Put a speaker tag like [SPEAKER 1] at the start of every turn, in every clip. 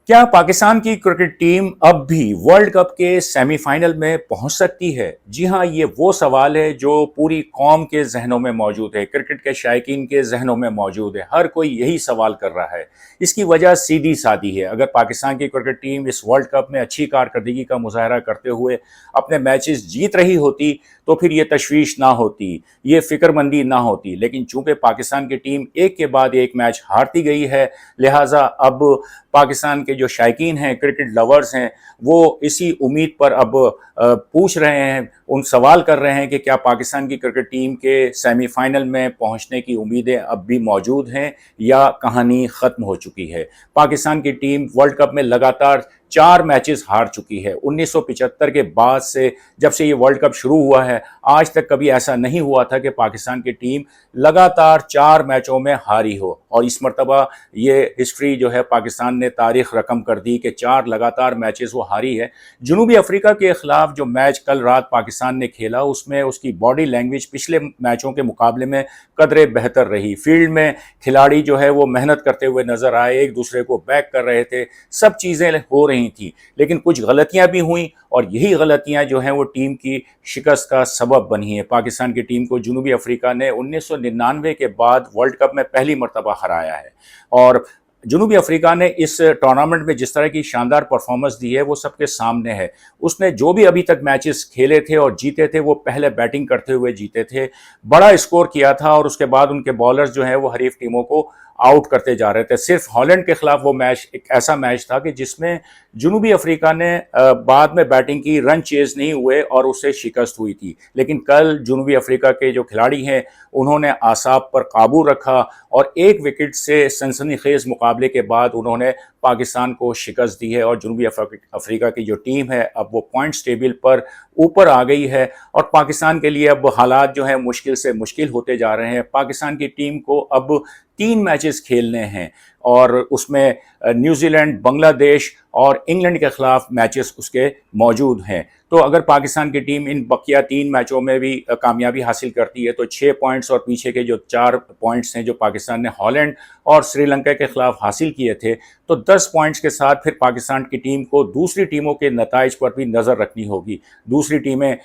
[SPEAKER 1] क्या पाकिस्तान की cricket team अब भी वर्ल्ड कप के सेमीफाइनल में पहुंच सकती है? जी हां, ये वो सवाल है जो पूरी कौम के जहनों में मौजूद है, क्रिकेट के शायकीन के जहनों में मौजूद है। हर कोई यही सवाल कर रहा है। इसकी वजह सीधी सादी है। अगर पाकिस्तान की क्रिकेट टीम इस वर्ल्ड कप में अच्छी कारकर्दगी का मुजाहरा करते हुए अपने मैचेस जीत रही होती तो फिर ये तशवीश ना होती, ये फिक्रमंदी ना होती। लेकिन चूंकि पाकिस्तान की टीम एक के बाद एक मैच हारती गई है, लिहाजा अब पाकिस्तान के जो शायकीन हैं, क्रिकेट लवर्स हैं, वो इसी उम्मीद पर अब पूछ रहे हैं, उन सवाल कर रहे हैं कि क्या पाकिस्तान की क्रिकेट टीम के सेमीफाइनल में पहुंचने की उम्मीदें अब भी मौजूद हैं या कहानी ख़त्म हो चुकी है। पाकिस्तान की टीम वर्ल्ड कप में लगातार 4 मैचेस हार चुकी है। 1975 के बाद से, जब से ये वर्ल्ड कप शुरू हुआ है, आज तक कभी ऐसा नहीं हुआ था कि पाकिस्तान की टीम लगातार 4 मैचों में हारी हो। और इस मरतबा ये हिस्ट्री जो है पाकिस्तान ने तारीख रकम कर दी कि 4 लगातार मैचेस वो हारी है। जनूबी अफ्रीका के खिलाफ जो मैच कल रात पाकिस्तान ने खेला, उसमें उसकी बॉडी लैंग्वेज पिछले मैचों के मुकाबले में कदरे बेहतर रही। फील्ड में खिलाड़ी जो है वो मेहनत करते हुए नजर आए, एक दूसरे को बैक कर रहे थे, सब चीज़ें हो रही थी। लेकिन कुछ गलतियां भी हुई और यही गलतियां जो हैं वो टीम की शिकस्त का सबब बनी है। पाकिस्तान की टीम को जनूबी अफ्रीका ने 1999 के बाद वर्ल्ड कप में पहली मरतबा हराया है। और जनूबी अफ्रीका ने इस टूर्नामेंट में जिस तरह की शानदार परफॉर्मेंस दी है वो सबके सामने है। उसने जो भी अभी तक मैचेस खेले थे और जीते थे, वो पहले बैटिंग करते हुए जीते थे, बड़ा स्कोर किया था और उसके बाद उनके बॉलर्स जो हैं वो हरीफ टीमों को आउट करते जा रहे थे। सिर्फ हॉलैंड के खिलाफ वो मैच एक ऐसा मैच था कि जिसमें जनूबी अफ्रीका ने बाद में बैटिंग की, रन चेज नहीं हुए और उससे शिकस्त हुई थी। लेकिन कल जनूबी अफ्रीका के जो खिलाड़ी हैं उन्होंने आसाब पर काबू रखा और एक विकेट से सनसनीखेज मुकाबले के बाद उन्होंने पाकिस्तान को शिकस्त दी है। और जनूबी अफ्रीका की जो टीम है अब वो पॉइंट्स टेबल पर ऊपर आ गई है और पाकिस्तान के लिए अब हालात जो हैं मुश्किल से मुश्किल होते जा रहे हैं। पाकिस्तान की टीम को अब 3 मैचेस खेलने हैं और उसमें न्यूजीलैंड, बांग्लादेश और इंग्लैंड के खिलाफ मैचेस उसके मौजूद हैं। तो अगर पाकिस्तान की टीम इन बकिया 3 मैचों में भी कामयाबी हासिल करती है तो 6 पॉइंट्स और पीछे के जो 4 पॉइंट्स हैं जो पाकिस्तान ने हॉलैंड और श्रीलंका के खिलाफ हासिल किए थे, तो 10 पॉइंट्स के साथ फिर पाकिस्तान की टीम को दूसरी टीमों के नताइज पर भी नज़र रखनी होगी। दूसरी टीमें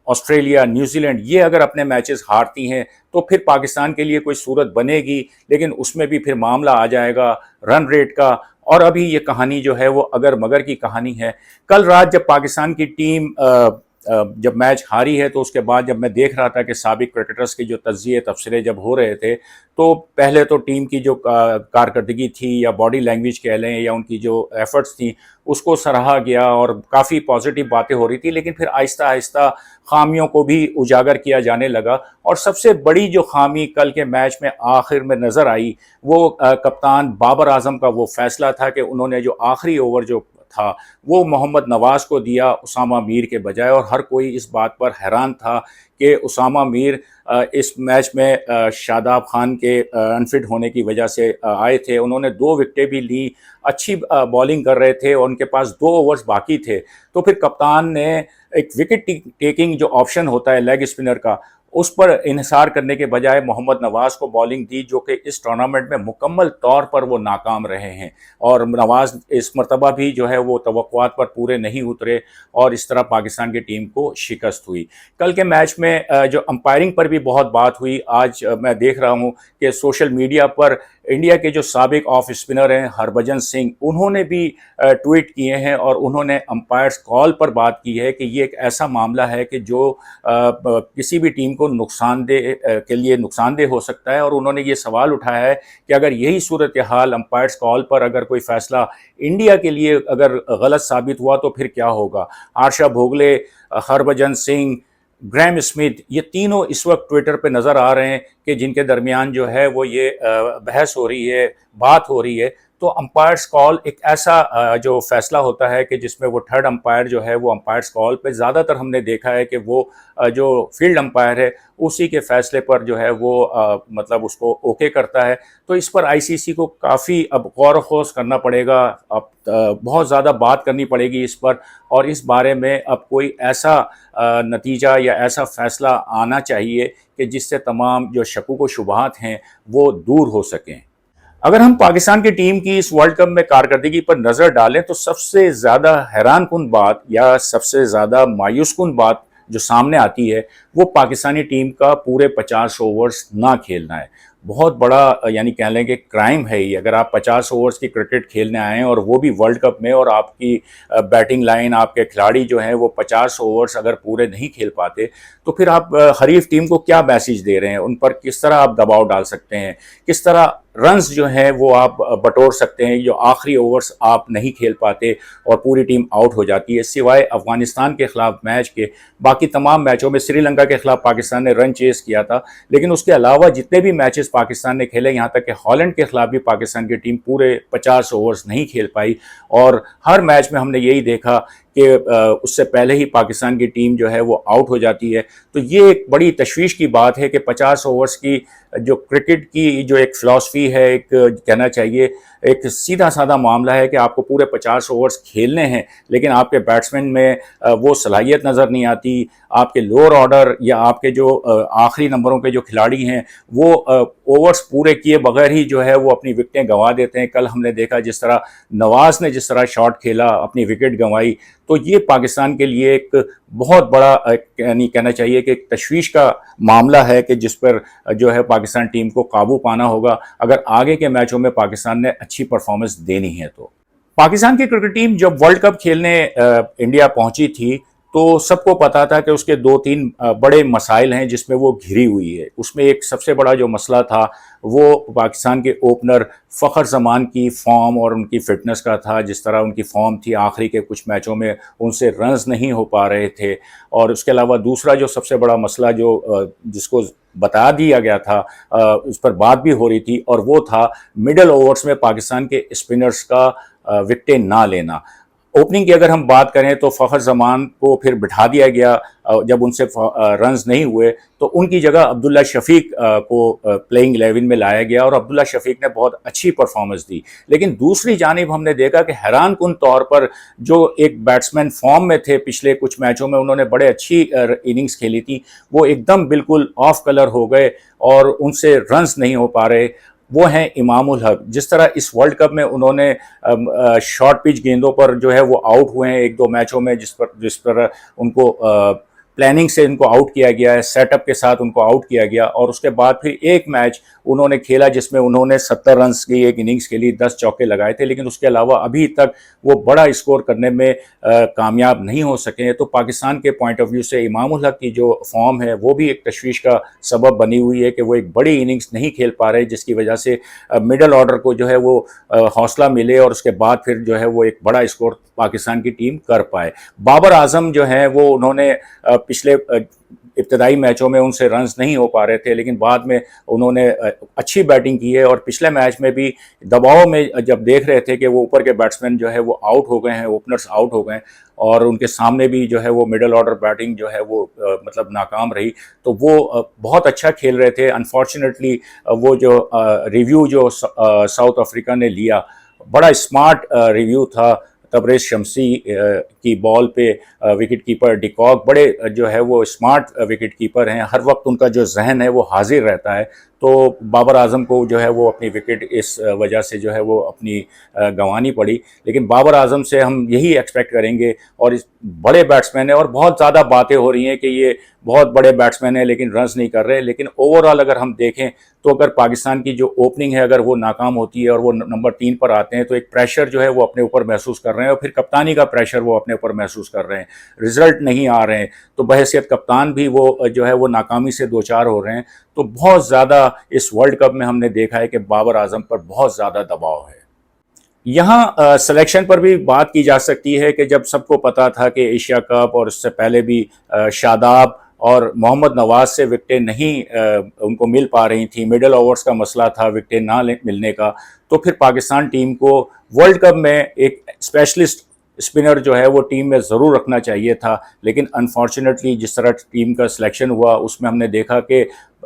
[SPEAKER 1] ऑस्ट्रेलिया, न्यूजीलैंड, ये अगर अपने मैचेस हारती हैं तो फिर पाकिस्तान के लिए कोई सूरत बनेगी, लेकिन उसमें भी फिर मामला आ जाएगा रन रेट का। और अभी ये कहानी जो है वो अगर मगर की कहानी है। कल रात जब पाकिस्तान की टीम जब मैच हारी है तो उसके बाद जब मैं देख रहा था कि साबिक क्रिकेटर्स के जो तज्जिए तबसरे जब हो रहे थे, तो पहले तो टीम की जो कारकर्दगी थी या बॉडी लैंग्वेज कह लें या उनकी जो एफर्ट्स थी उसको सराहा गया और काफ़ी पॉजिटिव बातें हो रही थी। लेकिन फिर आहिस्ता आहिस्ता खामियों को भी उजागर किया जाने लगा और सबसे बड़ी जो खामी कल के मैच में आखिर में नज़र आई वो कप्तान बाबर आजम का वो फैसला था कि उन्होंने जो आखिरी ओवर जो था वो मोहम्मद नवाज को दिया उसामा मीर के बजाय। और हर कोई इस बात पर हैरान था कि उसामा मीर इस मैच में शादाब खान के अनफिट होने की वजह से आए थे। उन्होंने 2 विकेटें भी ली, अच्छी बॉलिंग कर रहे थे और उनके पास 2 ओवर्स बाकी थे। तो फिर कप्तान ने एक विकेट टेकिंग जो ऑप्शन होता है लेग स्पिनर का, उस पर इन्हिसार करने के बजाय मोहम्मद नवाज को बॉलिंग दी, जो कि इस टूर्नामेंट में मुकम्मल तौर पर वो नाकाम रहे हैं। और नवाज इस मरतबा भी जो है वो तवक्कुआत पर पूरे नहीं उतरे और इस तरह पाकिस्तान की टीम को शिकस्त हुई। कल के मैच में जो अंपायरिंग पर भी बहुत बात हुई। आज मैं देख रहा हूँ कि सोशल मीडिया पर इंडिया के जो साबिक ऑफ स्पिनर हैं हरभजन सिंह, उन्होंने भी ट्वीट किए हैं और उन्होंने अंपायर्स कॉल पर बात की है कि ये एक ऐसा मामला है कि जो किसी भी टीम को नुकसानदेह के लिए नुकसानदेह हो सकता है। और उन्होंने ये सवाल उठाया है कि अगर यही सूरत हाल अंपायर्स कॉल पर अगर कोई फैसला इंडिया के लिए अगर गलत साबित हुआ तो फिर क्या होगा। आशा भोगले, हरभजन सिंह, ग्रैम स्मिथ, ये तीनों इस वक्त ट्विटर पे नज़र आ रहे हैं कि जिनके दरमियान जो है वो ये बहस हो रही है, बात हो रही है। तो अंपायर्स कॉल एक ऐसा जो फैसला होता है कि जिसमें वो थर्ड अंपायर जो है वो अंपायर्स कॉल पे ज़्यादातर हमने देखा है कि वो जो फील्ड अंपायर है उसी के फैसले पर जो है वो मतलब उसको ओके करता है। तो इस पर आईसीसी को काफ़ी अब गौर खोज करना पड़ेगा, अब बहुत ज़्यादा बात करनी पड़ेगी इस पर। और इस बारे में अब कोई ऐसा नतीजा या ऐसा फ़ैसला आना चाहिए कि जिससे तमाम जो शकूक व शुबहात हैं वो दूर हो सकें। अगर हम पाकिस्तान की टीम की इस वर्ल्ड कप में कारकर्दगी पर नजर डालें तो सबसे ज्यादा हैरानकुन बात या सबसे ज्यादा मायूसकुन बात जो सामने आती है वो पाकिस्तानी टीम का पूरे 50 ओवर्स ना खेलना है। बहुत बड़ा यानी कह लें कि क्राइम है ये, अगर आप 50 ओवर्स की क्रिकेट खेलने आए हैं और वो भी वर्ल्ड कप में, और आपकी बैटिंग लाइन, आपके खिलाड़ी जो हैं वो 50 ओवर्स अगर पूरे नहीं खेल पाते तो फिर आप हरीफ टीम को क्या मैसेज दे रहे हैं, उन पर किस तरह आप दबाव डाल सकते हैं, किस तरह रन्स जो हैं वो आप बटोर सकते हैं। जो आखिरी ओवर्स आप नहीं खेल पाते और पूरी टीम आउट हो जाती है। सिवाय अफगानिस्तान के खिलाफ मैच के बाकी तमाम मैचों में, श्रीलंका के खिलाफ पाकिस्तान ने रन चेस किया था, लेकिन उसके अलावा जितने भी मैचेस पाकिस्तान ने खेले, यहाँ तक कि हॉलैंड के खिलाफ भी पाकिस्तान की टीम पूरे 50 ओवर्स नहीं खेल पाई। और हर मैच में हमने यही देखा कि उससे पहले ही पाकिस्तान की टीम जो है वो आउट हो जाती है। तो ये एक बड़ी तशवीश की बात है कि 50 ओवर्स की जो क्रिकेट की जो एक फ़िलासफ़ी है, एक कहना चाहिए एक सीधा साधा मामला है कि आपको पूरे 50 ओवर्स खेलने हैं, लेकिन आपके बैट्समैन में वो सलाहियत नज़र नहीं आती। आपके लोअर ऑर्डर या आपके जो आखिरी नंबरों के जो खिलाड़ी हैं वो ओवर्स पूरे किए बगैर ही जो है वो अपनी विकेटें गंवा देते हैं। कल हमने देखा जिस तरह नवाज़ ने जिस तरह शॉट खेला, अपनी विकेट गंवाई। तो ये पाकिस्तान के लिए एक बहुत बड़ा यानी कहना चाहिए कि एक तशवीश का मामला है कि जिस पर जो है पाकिस्तान टीम को काबू पाना होगा अगर आगे के मैचों में पाकिस्तान ने अच्छी परफॉर्मेंस देनी है। तो पाकिस्तान की क्रिकेट टीम जब वर्ल्ड कप खेलने इंडिया पहुंची थी तो सबको पता था कि उसके दो तीन बड़े मसाइल हैं जिसमें वो घिरी हुई है। उसमें एक सबसे बड़ा जो मसला था वो पाकिस्तान के ओपनर फ़खर जमान की फॉर्म और उनकी फ़िटनेस का था। जिस तरह उनकी फॉर्म थी, आखिरी के कुछ मैचों में उनसे रन्स नहीं हो पा रहे थे। और उसके अलावा दूसरा जो सबसे बड़ा मसला जो जिसको बता दिया गया था, उस पर बात भी हो रही थी, और वो था मिडल ओवर्स में पाकिस्तान के स्पिनर्स का विकेटें ना लेना। ओपनिंग की अगर हम बात करें तो फ़खर जमान को फिर बिठा दिया गया जब उनसे रन्स नहीं हुए, तो उनकी जगह अब्दुल्ला शफीक को प्लेइंग 11 में लाया गया और अब्दुल्ला शफीक ने बहुत अच्छी परफॉर्मेंस दी। लेकिन दूसरी जानिब हमने देखा कि हैरानकुन तौर पर जो एक बैट्समैन फॉर्म में थे, पिछले कुछ मैचों में उन्होंने बड़े अच्छी इनिंग्स खेली थी, वो एकदम बिल्कुल ऑफ कलर हो गए और उनसे रन्स नहीं हो पा रहे। वो हैं इमामुल हक। जिस तरह इस वर्ल्ड कप में उन्होंने शॉर्ट पिच गेंदों पर जो है वो आउट हुए हैं एक दो मैचों में, जिस पर उनको प्लानिंग से उनको आउट किया गया है, सेटअप के साथ उनको आउट किया गया। और उसके बाद फिर एक मैच उन्होंने खेला जिसमें उन्होंने 70 रन की एक इनिंग्स खेली, 10 चौके लगाए थे, लेकिन उसके अलावा अभी तक वो बड़ा स्कोर करने में कामयाब नहीं हो सके। तो पाकिस्तान के पॉइंट ऑफ व्यू से इमामुल हक की जो फॉर्म है वो भी एक तशवीश का सबब बनी हुई है कि वो एक बड़ी इनिंग्स नहीं खेल पा रहे, जिसकी वजह से मिडल ऑर्डर को जो है वो हौसला मिले और उसके बाद फिर जो है वो एक बड़ा स्कोर पाकिस्तान की टीम कर पाए। बाबर आजम जो है वो उन्होंने पिछले इब्तदाई मैचों में उनसे रन्स नहीं हो पा रहे थे, लेकिन बाद में उन्होंने अच्छी बैटिंग की है। और पिछले मैच में भी दबाव में जब देख रहे थे कि वो ऊपर के बैट्समैन जो है वो आउट हो गए हैं, ओपनर्स आउट हो गए और उनके सामने भी जो है वो मिडल ऑर्डर बैटिंग जो है वो मतलब नाकाम रही, तो वो बहुत अच्छा खेल रहे थे। अनफॉर्चुनेटली वो जो रिव्यू जो साउथ अफ्रीका ने लिया, बड़ा स्मार्ट रिव्यू था। तबरेज़ शमसी की बॉल पे विकेट कीपर डिकॉक बड़े जो है वो स्मार्ट विकेट कीपर हैं, हर वक्त उनका जो जहन है वो हाजिर रहता है। तो बाबर आजम को जो है वो अपनी विकेट इस वजह से जो है वो अपनी गंवानी पड़ी। लेकिन बाबर आजम से हम यही एक्सपेक्ट करेंगे, और इस बड़े बैट्समैन है और बहुत ज़्यादा बातें हो रही हैं कि ये बहुत बड़े बैट्समैन हैं लेकिन रन्स नहीं कर रहे। लेकिन ओवरऑल अगर हम देखें तो अगर पाकिस्तान की जो ओपनिंग है अगर वो नाकाम होती है और वो नंबर 3 पर आते हैं तो एक प्रेशर जो है वो अपने ऊपर महसूस कर रहे हैं, और फिर कप्तानी का प्रेशर वो अपने ऊपर महसूस कर रहे हैं। रिजल्ट नहीं आ रहे हैं तो बहैसियत कप्तान भी वो जो है वो नाकामी से दो चार हो रहे हैं। तो बहुत ज़्यादा इस वर्ल्ड कप में हमने देखा है कि बाबर आजम पर बहुत ज़्यादा दबाव है। यहाँ सिलेक्शन पर भी बात की जा सकती है कि जब सबको पता था कि एशिया कप और उससे पहले भी शादाब और मोहम्मद नवाज से विकेटें नहीं उनको मिल पा रही थी, मिडल ओवर्स का मसला था विकेटें ना मिलने का, तो फिर पाकिस्तान टीम को वर्ल्ड कप में एक स्पेशलिस्ट स्पिनर जो है वो टीम में ज़रूर रखना चाहिए था। लेकिन अनफॉर्चुनेटली जिस तरह टीम का सिलेक्शन हुआ उसमें हमने देखा कि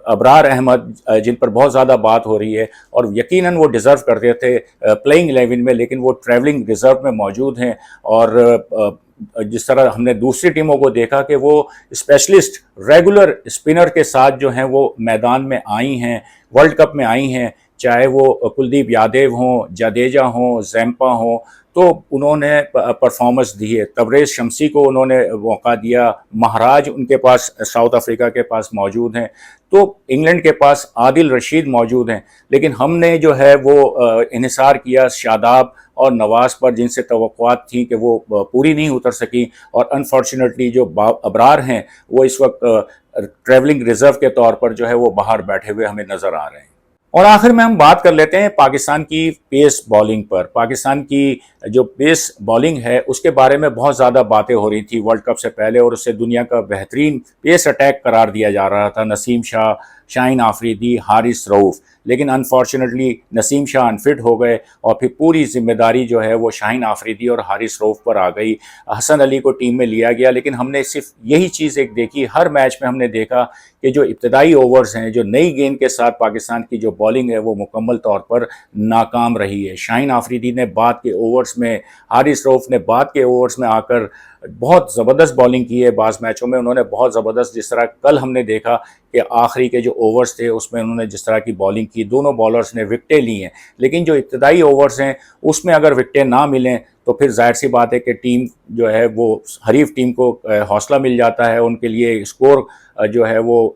[SPEAKER 1] अबरार अहमद, जिन पर बहुत ज़्यादा बात हो रही है और यकीनन वो डिज़र्व करते थे प्लेइंग 11 में, लेकिन वो ट्रैवलिंग रिज़र्व में मौजूद हैं। और जिस तरह हमने दूसरी टीमों को देखा कि वो स्पेशलिस्ट रेगुलर स्पिनर के साथ जो हैं वो मैदान में आई हैं, वर्ल्ड कप में आई हैं, चाहे वो कुलदीप यादव हों, जडेजा हों, जैम्पा हों, तो उन्होंने परफॉर्मेंस दी है। तबरेज़ शमसी को उन्होंने मौका दिया, महाराज उनके पास साउथ अफ्रीका के पास मौजूद हैं, तो इंग्लैंड के पास आदिल रशीद मौजूद हैं। लेकिन हमने जो है वो इन्हिसार किया शादाब और नवाज़ पर, जिनसे तवक्कुआत थी कि वो पूरी नहीं उतर सकी, और अनफॉर्चुनेटली जो अबरार हैं वो इस वक्त ट्रैवलिंग रिजर्व के तौर पर जो है वो बाहर बैठे हुए हमें नज़र आ रहे हैं। और आखिर में हम बात कर लेते हैं पाकिस्तान की पेस बॉलिंग पर। पाकिस्तान की जो पेस बॉलिंग है उसके बारे में बहुत ज़्यादा बातें हो रही थी वर्ल्ड कप से पहले, और उसे दुनिया का बेहतरीन पेस अटैक करार दिया जा रहा था। नसीम शाह, शाहीन आफरीदी, हारिस रऊफ़, लेकिन अनफॉर्चुनेटली नसीम शाह अनफिट हो गए और फिर पूरी जिम्मेदारी जो है वो शाहीन आफरीदी और हारिस रऊफ़ पर आ गई। हसन अली को टीम में लिया गया, लेकिन हमने सिर्फ यही चीज़ एक देखी, हर मैच में हमने देखा कि जो इब्तदाई ओवर्स हैं, जो नई गेंद के साथ पाकिस्तान की जो बॉलिंग है वो मुकम्मल तौर पर नाकाम रही है। शाहीन आफरीदी ने बाद के ओवर्स में, हारिस रऊफ़ ने बाद के ओवर्स में आकर बहुत ज़बरदस्त बॉलिंग की है। बाज़ मैचों में उन्होंने बहुत ज़बरदस्त, जिस तरह कल हमने देखा कि आखिरी के जो ओवर्स थे उसमें उन्होंने जिस तरह की बॉलिंग की, दोनों बॉलर्स ने विकटें ली हैं। लेकिन जो इब्तदाई ओवर्स हैं उसमें अगर विकटें ना मिलें तो फिर जाहिर सी बात है कि टीम जो है वो हरीफ टीम को हौसला मिल जाता है, उनके लिए स्कोर जो है वो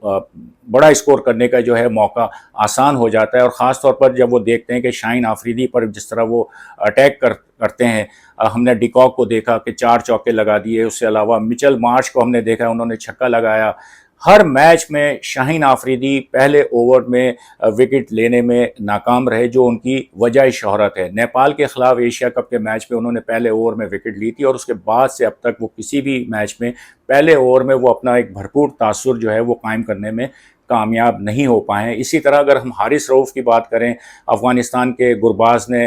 [SPEAKER 1] बड़ा स्कोर करने का जो है मौका आसान हो जाता है। और ख़ास तौर पर जब वो देखते हैं कि शाहीन आफरीदी पर जिस तरह वो अटैक करते हैं, हमने डिकॉक को देखा कि 4 चौके लगा दिए, उसके अलावा मिचेल मार्श को हमने देखा उन्होंने छक्का लगाया। हर मैच में शाहीन आफरीदी पहले ओवर में विकेट लेने में नाकाम रहे, जो उनकी वजह शोहरत है। नेपाल के ख़िलाफ़ एशिया कप के मैच में उन्होंने पहले ओवर में विकेट ली थी, और उसके बाद से अब तक वो किसी भी मैच में पहले ओवर में वो अपना एक भरपूर तासुर जो है वो कायम करने में कामयाब नहीं हो पाए हैं। इसी तरह अगर हम हारिस रऊफ़ की बात करें, अफ़गानिस्तान के गुरबाज ने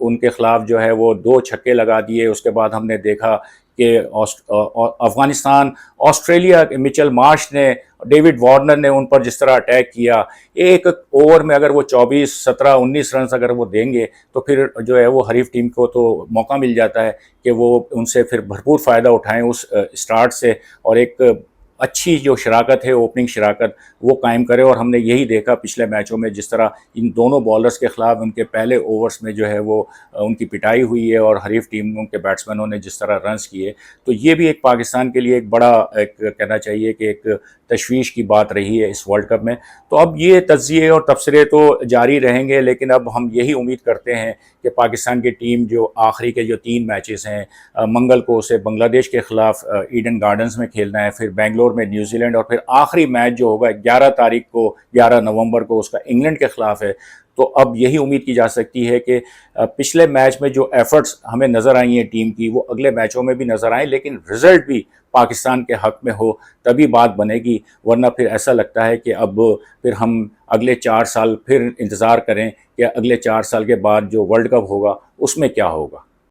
[SPEAKER 1] उनके ख़िलाफ़ जो है वो 2 छक्के लगा दिए। उसके बाद हमने देखा कि अफ़गानिस्तान, ऑस्ट्रेलिया के मिचेल मार्श ने, डेविड वार्नर ने उन पर जिस तरह अटैक किया, एक ओवर में अगर वो 24, 17, 19 रन अगर वो देंगे तो फिर जो है वो हरीफ टीम को तो मौका मिल जाता है कि वो उनसे फिर भरपूर फ़ायदा उठाएं उस स्टार्ट से, और एक अच्छी जो शराकत है, ओपनिंग शराकत, वो कायम करे। और हमने यही देखा पिछले मैचों में जिस तरह इन दोनों बॉलर्स के ख़िलाफ़ उनके पहले ओवर्स में जो है वो उनकी पिटाई हुई है, और हरीफ टीमों के बैट्समैनों ने जिस तरह रन्स किए, तो ये भी एक पाकिस्तान के लिए एक बड़ा, एक कहना चाहिए कि एक तशवीश की बात रही है इस वर्ल्ड कप में। तो अब ये तज्ज़िये और तबसरे तो जारी रहेंगे, लेकिन अब हम यही उम्मीद करते हैं कि पाकिस्तान की टीम जो आखिरी के जो 3 मैचेस हैं, मंगल को उसे बांग्लादेश के ख़िलाफ़ ईडन गार्डन्स में खेलना है, फिर बेंगलोर में न्यूजीलैंड, और फिर आखिरी मैच जो होगा 11 तारीख को, 11 नवंबर को, उसका इंग्लैंड के ख़िलाफ़ है। तो अब यही उम्मीद की जा सकती है कि पिछले मैच में जो एफर्ट्स हमें नज़र आई हैं टीम की, वो अगले मैचों में भी नज़र आएँ, लेकिन रिज़ल्ट भी पाकिस्तान के हक़ में हो तभी बात बनेगी। वरना फिर ऐसा लगता है कि अब फिर हम अगले 4 साल फिर इंतज़ार करें कि अगले 4 साल के बाद जो वर्ल्ड कप होगा उसमें क्या होगा।